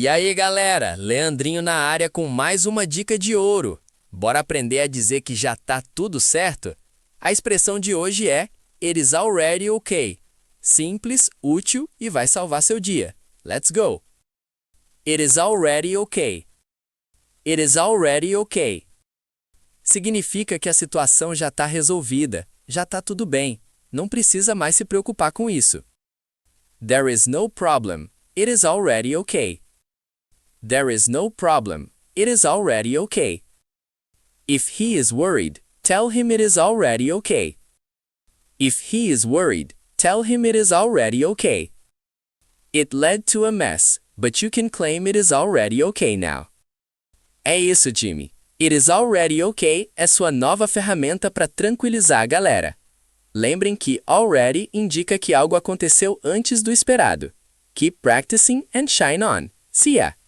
E aí, galera, Leandrinho na área com mais uma dica de ouro. Bora aprender a dizer que já tá tudo certo? A expressão de hoje é It is already okay. Simples, útil e vai salvar seu dia. Let's go! It is already okay. It is already okay. Significa que a situação já está resolvida, já está tudo bem, não precisa mais se preocupar com isso. There is no problem. It is already okay. There is no problem. It is already okay. If he is worried, tell him it is already okay. If he is worried, tell him it is already okay. It led to a mess, but you can claim it is already okay now. É isso, time. It is already okay é sua nova ferramenta para tranquilizar a galera. Lembrem que already indica que algo aconteceu antes do esperado. Keep practicing and shine on. See ya!